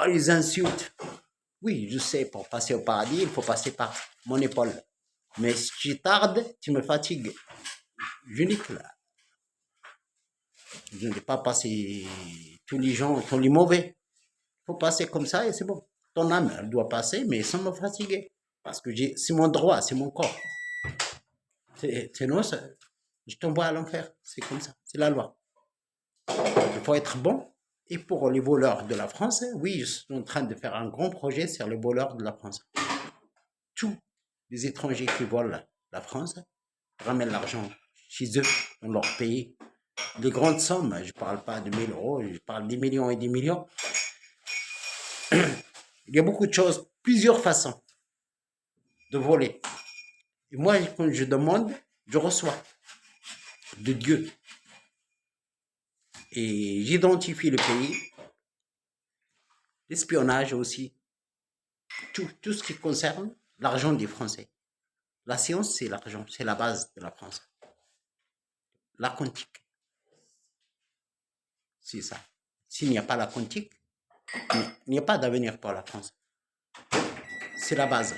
ils insultent. Oui, je sais, pour passer au paradis, il faut passer par mon épaule. Mais si tu tardes, tu me fatigues. Je nique là. Je n'ai pas passé tous les gens, tous les mauvais. Il faut passer comme ça et c'est bon. Ton âme, elle doit passer, mais sans me fatiguer. Parce que c'est mon droit, c'est mon corps. Sinon, je t'envoie à l'enfer. C'est comme ça, c'est la loi. Il faut être bon. Et pour les voleurs de la France, oui, je suis en train de faire un grand projet sur les voleurs de la France. Tous les étrangers qui volent la France ramènent l'argent chez eux, dans leur pays. Les grandes sommes, je ne parle pas de 1000 euros, je parle des millions et des millions. Il y a beaucoup de choses, plusieurs façons de voler. Et moi, quand je demande, je reçois de Dieu. Et j'identifie le pays, l'espionnage aussi, tout ce qui concerne l'argent des Français. La science, c'est l'argent, c'est la base de la France. La quantique, c'est ça. S'il n'y a pas la quantique, il n'y a pas d'avenir pour la France. C'est la base.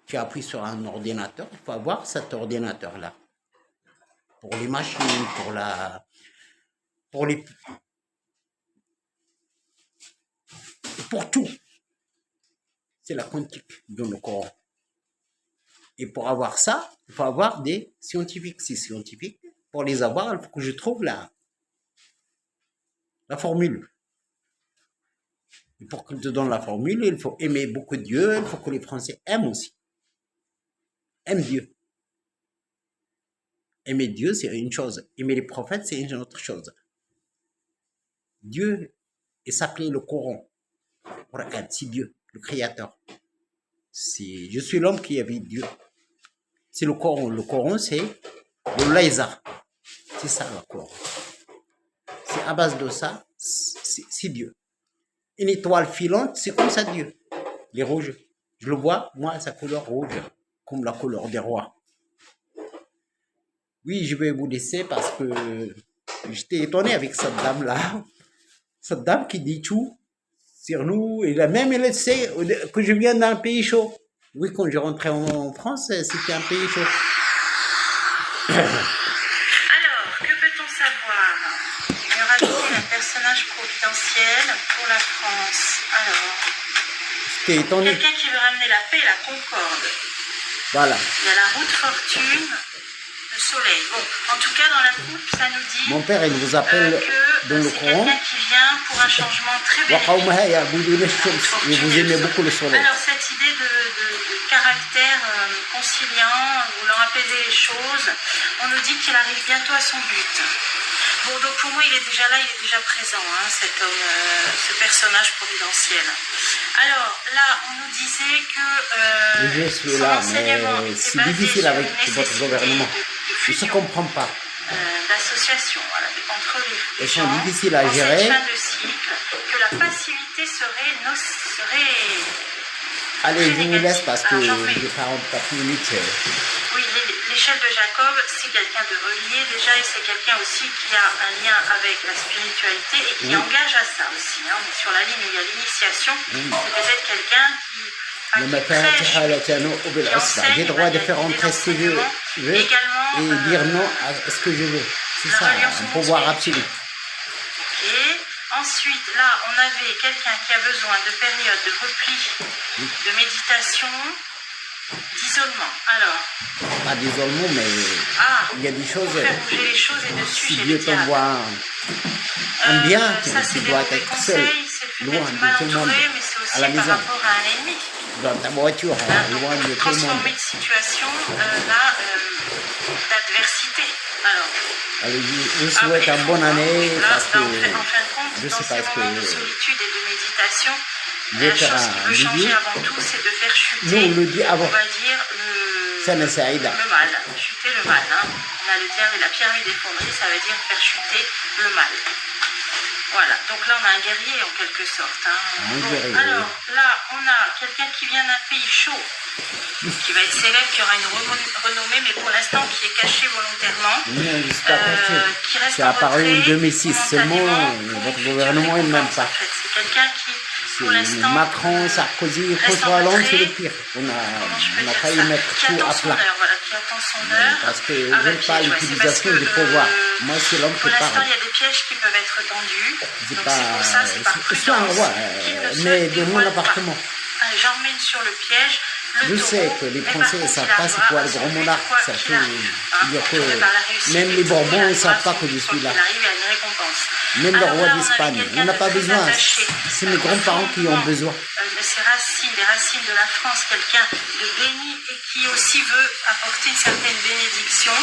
Tu appuies sur un ordinateur, il faut avoir cet ordinateur-là. Pour les machines, pour tout. C'est la quantique dans le Coran. Et pour avoir ça, il faut avoir des scientifiques. C'est scientifique. Pour les avoir, il faut que je trouve la formule. Et pour que je te donne la formule, il faut aimer beaucoup Dieu. Il faut que les Français aiment aussi. Aiment Dieu. Aimer Dieu, c'est une chose. Aimer les prophètes, c'est une autre chose. Dieu est s'appelait le Coran. Regarde, c'est Dieu, le Créateur. Je suis l'homme qui a vu Dieu. C'est le Coran. Le Coran, c'est le laser. C'est ça, le Coran. C'est à base de ça, c'est Dieu. Une étoile filante, c'est comme ça Dieu. Les rouges. Je le vois, moi, sa couleur rouge, comme la couleur des rois. Oui, je vais vous laisser parce que j'étais étonné avec cette dame-là. Cette dame qui dit tout sur nous. Et même elle sait que je viens d'un pays chaud. Oui, quand je rentrais en France, c'était un pays chaud. Alors, que peut-on savoir? Y aura-t-il un personnage providentiel pour la France? Alors, J'étais étonné. quelqu'un qui veut ramener la paix et la concorde. Voilà. Il y a la route fortune, le soleil. Bon, en tout cas, dans la coupe, ça nous dit Mon père, il vous appelle que dans le c'est Coran. quelqu'un qui vient pour un changement très bénéfique. Et vous aimez beaucoup le soleil. Alors, cette idée de caractère conciliant, voulant apaiser les choses, on nous dit qu'il arrive bientôt à son but. Bon, donc pour moi, il est déjà là, il est déjà présent, hein, cet homme, ce personnage providentiel. Alors, là, on nous disait que Je suis là, mais c'est difficile avec votre gouvernement. Je ne comprends pas. D'association, voilà, entre les Ils gens, sont difficiles à en gérer. cette fin de cycle, que la passivité serait Allez, je vous négative. laisse parce que Alors, j'en prie. j'ai 44 minutes. Oui, l'échelle de Jacob, c'est quelqu'un de relié déjà, et c'est quelqu'un aussi qui a un lien avec la spiritualité et qui engage à ça aussi. Hein. Sur la ligne où il y a l'initiation, c'est peut-être quelqu'un qui prêche, J'ai le droit de faire entrer ce que je veux et dire non à ce que je veux. C'est ça, un pouvoir absolu. Ok. Ensuite, là, on avait quelqu'un qui a besoin de périodes de repli, de méditation, d'isolement. Alors, Pas d'isolement, mais il y a des pour choses, faire bouger les choses et dessus, si j'ai Dieu le diable. t'envoie un bien, Ça, c'est tu des dois mauvais être seul, conseils, c'est le fait loin d'être mal de tout le monde, entouré, mais c'est à aussi la par maison, rapport à un ennemi. dans ta voiture, Donc, loin de pour tout le monde. transformer une situation d'adversité. Alors, Allez, je vous après, souhaite une bonne année, là, parce que en fin de compte, je dans sais ces pas ce moments de que solitude et de méditation, je vais la faire chose qui un veut changer vidéo. avant tout, c'est de faire chuter, Nous, on le dit avant, on va dire, Sana Saïda. le mal. Chuter le mal. Hein. On a le diable et la pyramide effondrée, ça veut dire faire chuter le mal. Voilà, donc là on a un guerrier en quelque sorte. Hein. Un Bon, guerrier, alors là on a quelqu'un qui vient d'un pays chaud, qui va être célèbre, qui aura une renommée, mais pour l'instant qui est caché volontairement, Non, je suis pas caché. qui reste C'est en apparu en retrait 2006 seulement, momentanément pour votre une future gouvernement, il n'aime récompense, pas. en fait. C'est quelqu'un qui, pour C'est l'instant, Macron, Sarkozy, reste François en Hollande, c'est retrait. le pire. On Comment je peux a dire failli ça, mettre qui tout attend à son plat. heure, voilà, qui attend son heure. Parce que Ah, j'aime pas piège, ouais, c'est parce l'utilisation que, du pouvoir. Moi, c'est l'homme pour qui l'instant, parle. il y a des pièges qui peuvent être tendus. C'est Donc pas... c'est pour ça, c'est par Je suis un prudence. roi, Qu'il ne se mais de mon dévoile pas. appartement. Allez, j'emmène sur le piège. Le Je sais taureau, que les mais par Français ne contre, savent il pas c'est arrivera quoi à le son grand but, monarque. quoi Surtout, qu'il arrive, hein, il y a tourné par la que... réussite. Même Le les taureau, il Bourbons ne arrivera savent à pas son que je but, suis quoi là. qu'il arrive, il y a une récompense. Même le Alors roi là, on avait d'Espagne. quelqu'un On n'a de pas très besoin. attaché C'est mes grands-parents qui ont besoin. de ses racines, des racines de la France, quelqu'un de béni et qui aussi veut apporter une certaine bénédiction.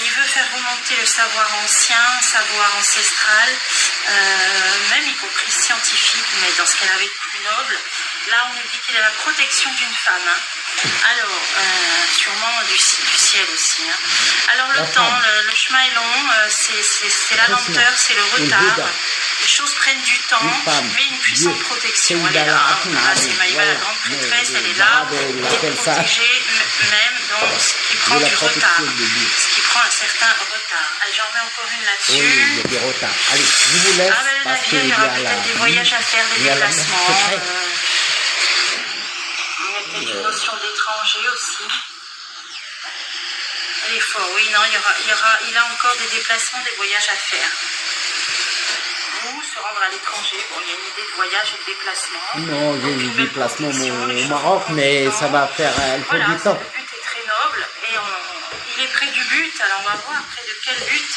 Il veut faire remonter le savoir ancien, savoir ancestral, même y compris scientifique, mais dans ce qu'elle avait de plus noble. Là, on nous dit qu'il est la protection d'une femme. Hein. Alors, sûrement du ciel aussi. Hein. Alors, le temps, le chemin est long, c'est la lenteur, c'est le retard. Les choses prennent du temps, mais une puissante protection. Elle est là. Hein. C'est Maïva, la grande prêtresse, elle est là. Elle est protégée, même dans ce qui prend du retard. Ce qui prend un certain retard. Allez, j'en mets encore une là-dessus. Oui, il y a des retards. Allez, je vous laisse. Ah, ben, le parce navire, il y aura qu'il peut-être des voyages à faire, des déplacements. Il y a peut-être une notion d'étranger aussi. Elle est fort, oui, non, il a encore des déplacements, des voyages à faire. Ou se rendre à l'étranger, bon, il y a une idée de voyage et de déplacement. Non, j'ai eu des déplacements au au Maroc, mais ça va faire il faut voilà, du temps. le but est très noble et il est près du but, alors on va voir près de quel but.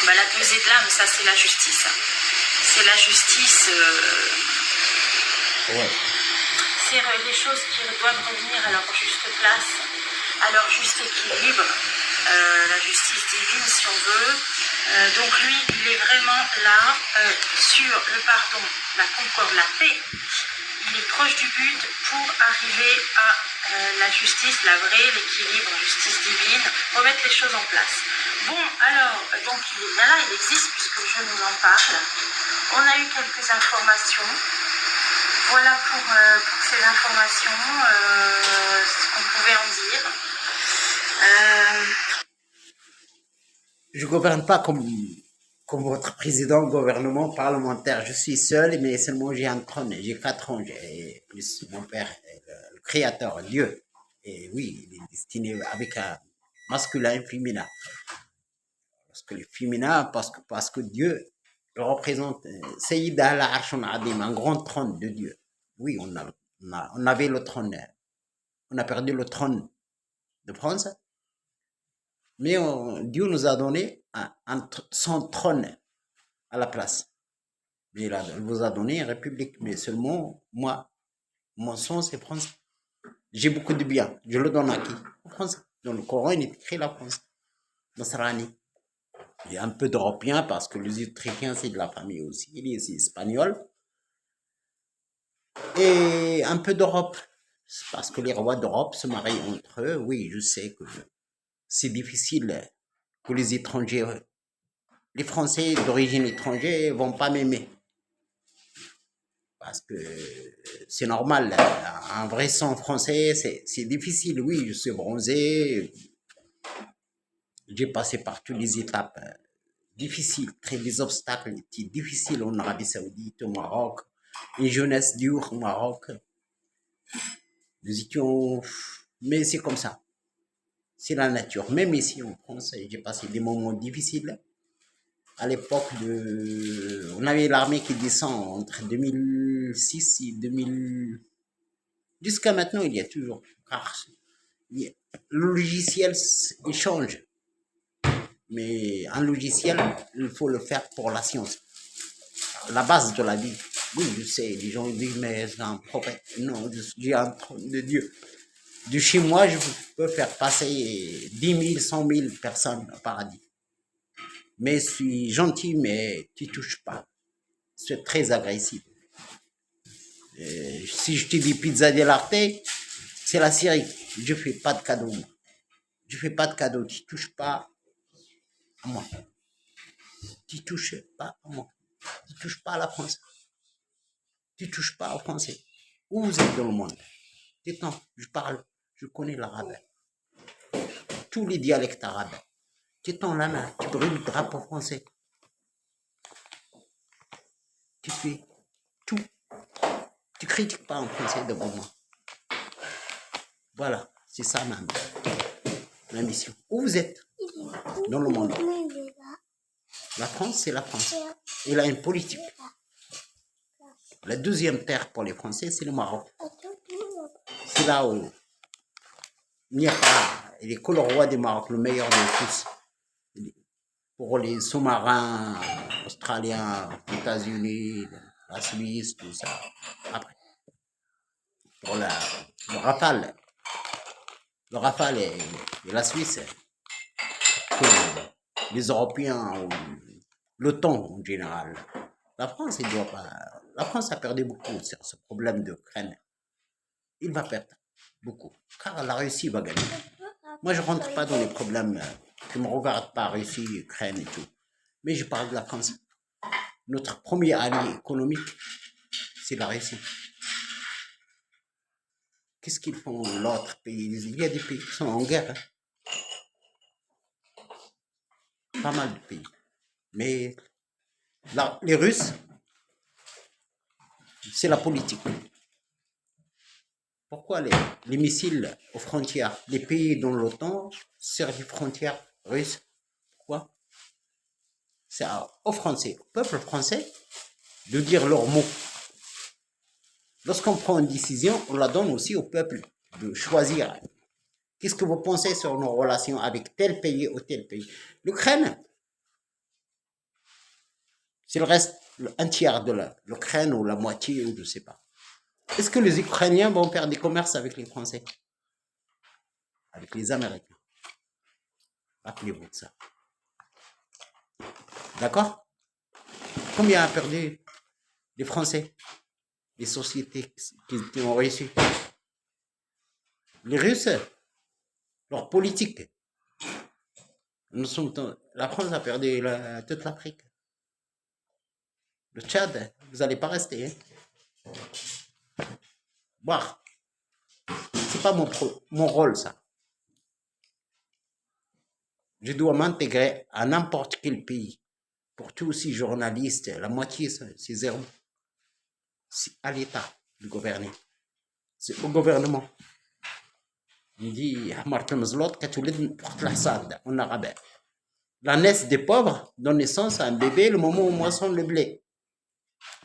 Bah, la pesée de l'âme, ça c'est la justice. C'est la justice. Ouais. C'est les choses qui doivent revenir à leur juste place, à leur juste équilibre, la justice divine si on veut. Donc lui, il est vraiment là sur le pardon, la concorde, la paix. Il est proche du but pour arriver à la justice, la vraie, l'équilibre, justice divine, remettre les choses en place. Bon, alors, donc il est bien là, il existe puisque je nous en parle. On a eu quelques informations. Voilà pour ces informations, ce qu'on pouvait en dire. Je ne gouverne pas comme votre président, gouvernement parlementaire. Je suis seul, mais seulement j'ai un trône. J'ai 4 ans, plus mon père, le créateur, Dieu. Et oui, il est destiné avec un masculin et féminin. Parce que le féminin, parce que Dieu représente Sayyida al-Arshun Adim, un grand trône de Dieu. Oui, on avait le trône. On a perdu le trône de France. Mais Dieu nous a donné son trône à la place. Mais il vous a donné une république. Mais seulement, moi, mon sang, c'est France. J'ai beaucoup de biens. Je le donne à qui? En France. Dans le Coran, il est écrit la France. Nasrani. Il y a un peu d'Européens parce que les Autrichiens, c'est de la famille aussi. Il est aussi espagnol. Et un peu d'Europe. Parce que les rois d'Europe se marient entre eux. Oui, je sais que c'est difficile pour les étrangers. Les Français d'origine étrangère vont pas m'aimer. Parce que c'est normal. Un vrai sang français, c'est difficile. Oui, je suis bronzé. J'ai passé par toutes les étapes difficiles, des obstacles difficiles en Arabie Saoudite, au Maroc. Une jeunesse dure au Maroc. Nous étions... Mais c'est comme ça. C'est la nature. Même ici en France, j'ai passé des moments difficiles. à l'époque de... On avait l'armée qui descend entre 2006 et 2000... Jusqu'à maintenant, il y a toujours... car le logiciel, il change. Mais un logiciel, il faut le faire pour la science. La base de la vie. Oui, je sais, les gens disent, mais c'est un prophète. Non, je suis un trône de Dieu. De chez moi, je peux faire passer 10 000, 100 000 personnes au paradis. Mais je suis gentil, mais tu touches pas. C'est très agressif. Si je te dis pizza dell'arte, c'est la Syrie. Je fais pas de cadeaux. Je fais pas de cadeaux. Tu touches pas à moi. Tu touches pas à moi. Tu touches pas à la France. Tu touches pas au français. Où vous êtes dans le monde? Détends, je parle, je connais l'arabe. Tous les dialectes arabes. Tu tends la main, tu brûles le drapeau français. Tu fais tout. Tu critiques pas en français devant moi. Voilà, c'est ça ma mission. Où vous êtes dans le monde? La France, c'est la France. Elle a une politique. La deuxième terre pour les Français, c'est le Maroc. C'est là où il n'y a pas. Il est que le roi du Maroc, le meilleur de tous. Pour les sous-marins australiens, les États-Unis, la Suisse, tout ça. Après, pour le Rafale et la Suisse, que les Européens, ou l'OTAN en général. La France, il doit pas. La France a perdu beaucoup sur ce problème d'Ukraine. Il va perdre beaucoup, car la Russie va gagner. Moi, je rentre pas dans les problèmes qui me regardent pas, Russie, Ukraine et tout. Mais je parle de la France. Notre premier allié économique, c'est la Russie. Qu'est-ce qu'ils font l'autre pays? Il y a des pays qui sont en guerre. Pas mal de pays. Mais là, les Russes, c'est la politique. Pourquoi les missiles aux frontières? Les pays dans l'OTAN servent des frontières russes. Pourquoi? C'est aux Français, au peuple français, de dire leurs mots. Lorsqu'on prend une décision, on la donne aussi au peuple de choisir. Qu'est-ce que vous pensez sur nos relations avec tel pays ou tel pays? L'Ukraine, s'il reste un tiers de l'Ukraine ou la moitié, je ne sais pas. Est-ce que les Ukrainiens vont faire des commerces avec les Français? Avec les Américains? Rappelez-vous de ça. D'accord? Combien a perdu les Français? Les sociétés qui ont réussi? Les Russes, leur politique. La France a perdu toute l'Afrique. Le Tchad, vous n'allez pas rester. Hein? Bon, c'est pas mon rôle, ça. Je dois m'intégrer à n'importe quel pays. Pour tous ces journalistes, la moitié, c'est zéro. C'est à l'État de gouverner. C'est au gouvernement. Il dit, en arabe. La naisse des pauvres donne naissance à un bébé le moment où on moissonne le blé.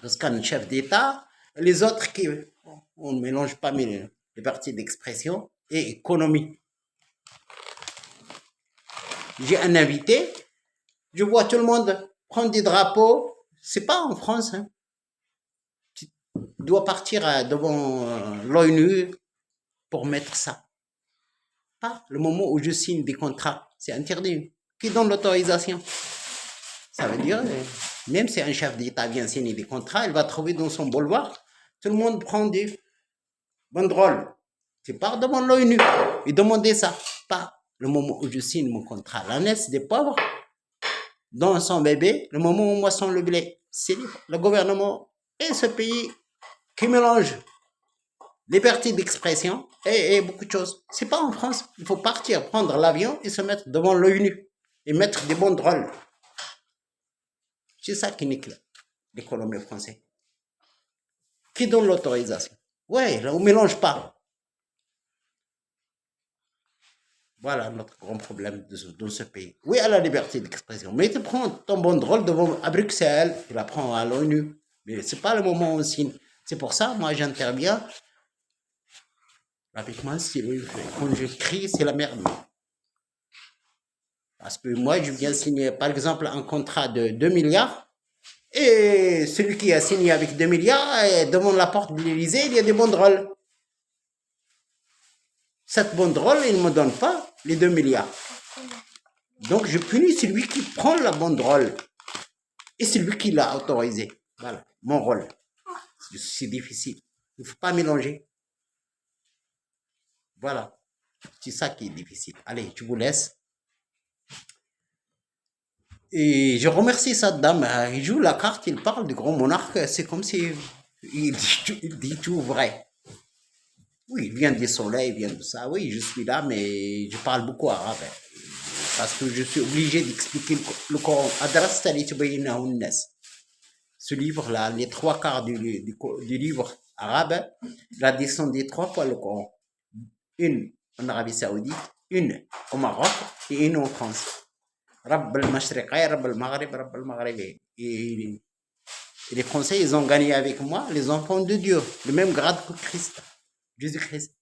Lorsqu'un chef d'État, les autres qui... On ne mélange pas les parties d'expression et économie. J'ai un invité, je vois tout le monde prendre des drapeaux. C'est pas en France. Hein. Tu dois partir devant l'ONU pour mettre ça. Pas le moment où je signe des contrats. C'est interdit. Qui donne l'autorisation? Ça veut dire, même si un chef d'État vient signer des contrats, il va trouver dans son boulevard, tout le monde prend des banderoles. Tu pars devant l'ONU et demander ça. Pas le moment où je signe mon contrat. La naisse des pauvres, dans son bébé, le moment où on moissonne le blé. C'est le gouvernement et ce pays qui mélange liberté d'expression et beaucoup de choses. C'est pas en France. Il faut partir, prendre l'avion et se mettre devant l'ONU et mettre des banderoles. C'est ça qui nique l'économie française. Qui donne l'autorisation? Ouais, là, on ne mélange pas. Voilà notre grand problème dans ce pays. Oui, à la liberté d'expression. Mais tu prends ton banderole devant, à Bruxelles, tu la prends à l'ONU. Mais c'est pas le moment aussi. C'est pour ça, moi, j'interviens avec moi. Quand je crie, c'est la merde. Parce que moi, je viens signer, par exemple, un contrat de 2 milliards. Et celui qui a signé avec 2 milliards, devant la porte de l'Élysée, il y a des banderoles. Cette banderole, il ne me donne pas les 2 milliards. Donc, je punis celui qui prend la banderole et celui qui l'a autorisé. Voilà, mon rôle. C'est difficile. Il ne faut pas mélanger. Voilà. C'est ça qui est difficile. Allez, je vous laisse. Et je remercie cette dame. Il joue la carte, il parle du grand monarque. C'est comme si il dit tout vrai. Oui, il vient du soleil, il vient de ça. Oui, je suis là, mais je parle beaucoup arabe. Parce que je suis obligé d'expliquer le Coran. Ce livre-là, les 3 quarts du livre arabe, il a descendu 3 fois le Coran. Une en Arabie Saoudite, une au Maroc et une en France. Rabb al-Mashriqi, Rabb al-Maghrib, Rabb al-Maghribi. Et les Français, ils ont gagné avec moi les enfants de Dieu, le même grade que Christ, Jésus-Christ.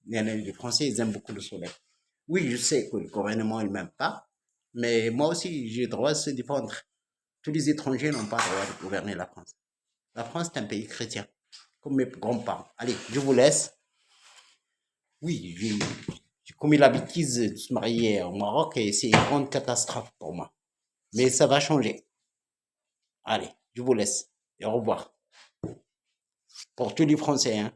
Les Français, ils aiment beaucoup le soleil. Oui, je sais que le gouvernement, il ne m'aime pas, mais moi aussi, j'ai le droit de se défendre. Tous les étrangers n'ont pas le droit de gouverner la France. La France, c'est un pays chrétien, comme mes grands-parents. Allez, je vous laisse. Oui, j'ai commis la bêtise de se marier au Maroc et c'est une grande catastrophe pour moi. Mais ça va changer. Allez, je vous laisse et au revoir. Pour tous les Français, hein.